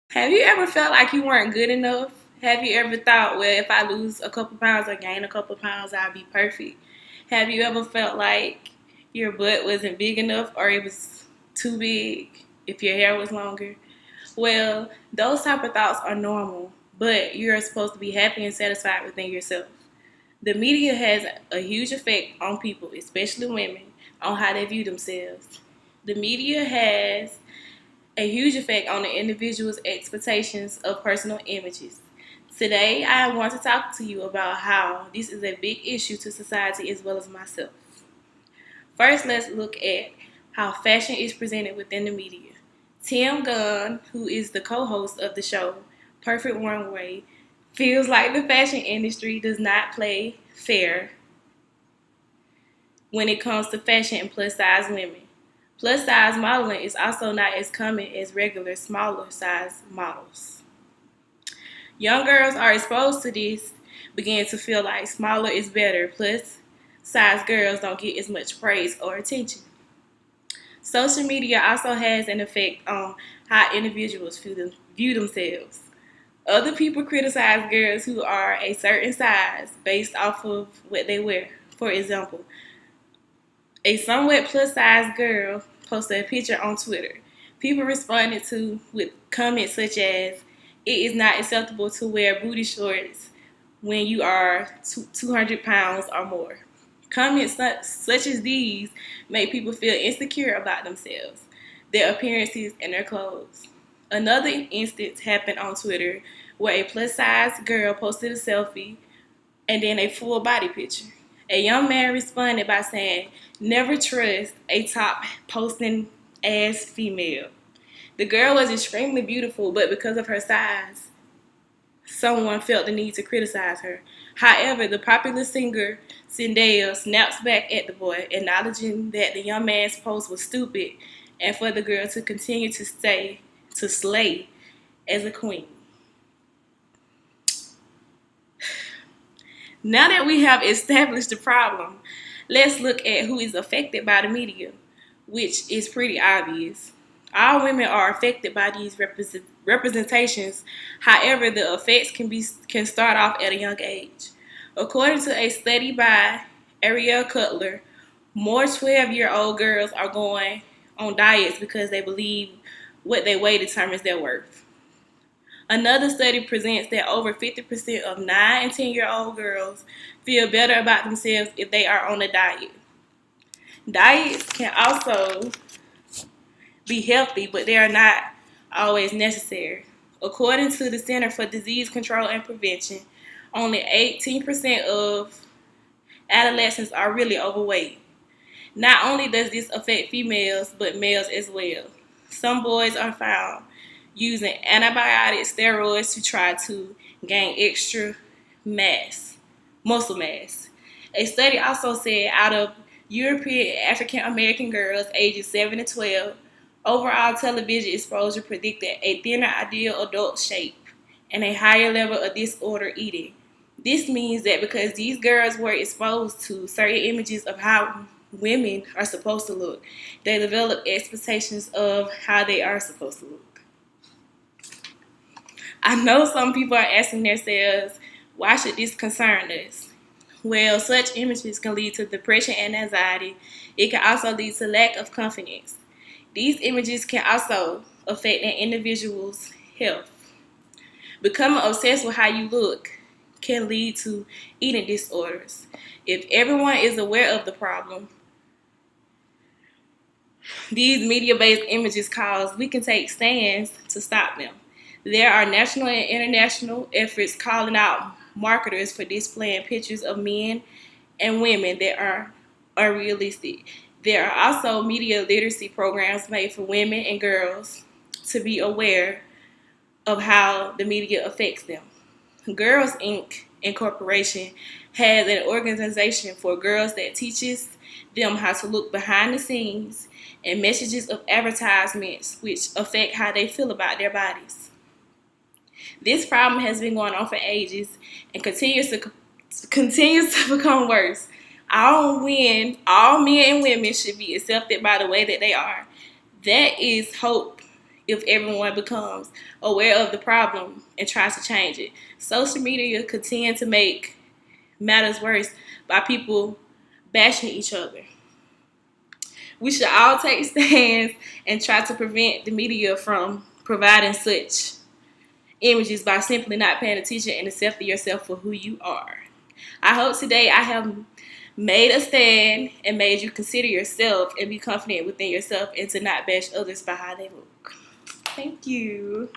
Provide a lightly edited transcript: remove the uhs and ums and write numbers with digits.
Have you ever felt like you weren't good enough? Have you ever thought, well, if I lose a couple pounds or gain a couple pounds, I'll be perfect? Have you ever felt like your butt wasn't big enough or it was too big if your hair was longer? Well, those type of thoughts are normal, but you're supposed to be happy and satisfied within yourself. The media has a huge effect on people, especially women, on how they view themselves. The media has a huge effect on the individual's expectations of personal images. Today, I want to talk to you about how this is a big issue to society as well as myself. First, let's look at how fashion is presented within the media. Tim Gunn, who is the co host of the show Perfect Runway, feels like the fashion industry does not play fair when it comes to fashion and plus size women. Plus size modeling is also not as common as regular smaller size models. Young girls are exposed to this, begin to feel like smaller is better, plus size girls don't get as much praise or attention. Social media also has an effect on how individuals view themselves. Other people criticize girls who are a certain size based off of what they wear. For example, a somewhat plus size girl posted a picture on Twitter. People responded to with comments such as, "It is not acceptable to wear booty shorts when you are 200 pounds or more." Comments such as these make people feel insecure about themselves, their appearances, and their clothes. Another instance happened on Twitter where a plus size girl posted a selfie and then a full body picture. A young man responded by saying, "Never trust a top posting ass female." The girl was extremely beautiful, but because of her size, someone felt the need to criticize her. However, the popular singer Zendaya snaps back at the boy, acknowledging that the young man's post was stupid and for the girl to continue to slay as a queen. Now that we have established the problem, let's look at who is affected by the media, which is pretty obvious. All women are affected by these representations. However, the effects can start off at a young age. According to a study by Ariel Cutler, more 12-year-old girls are going on diets because they believe what they weigh determines their worth. Another study presents that over 50% of 9 and 10-year-old girls feel better about themselves if they are on a diet. Diets can also be healthy, but they are not always necessary. According to the Center for Disease Control and Prevention, only 18% of adolescents are really overweight. Not only does this affect females, but males as well. Some boys are found using antibiotic steroids to try to gain extra muscle mass. A study also said out of European and African American girls ages 7 to 12, overall television exposure predicted a thinner ideal adult shape and a higher level of disordered eating. This means that because these girls were exposed to certain images of how women are supposed to look, they develop expectations of how they are supposed to look. I know some people are asking themselves, why should this concern us? Well, such images can lead to depression and anxiety. It can also lead to lack of confidence. These images can also affect an individual's health. Becoming obsessed with how you look can lead to eating disorders. If everyone is aware of the problem these media-based images cause, we can take stands to stop them. There are national and international efforts calling out marketers for displaying pictures of men and women that are unrealistic. There are also media literacy programs made for women and girls to be aware of how the media affects them. Girls Inc. Incorporation has an organization for girls that teaches them how to look behind the scenes and messages of advertisements which affect how they feel about their bodies. This problem has been going on for ages and continues to become worse. All men and women should be accepted by the way that they are. That is hope if everyone becomes aware of the problem and tries to change it. Social media could tend to make matters worse by people bashing each other. We should all take stands and try to prevent the media from providing such images by simply not paying attention and accepting yourself for who you are. I hope today I have made a stand and made you consider yourself and be confident within yourself and to not bash others by how they look. Thank you.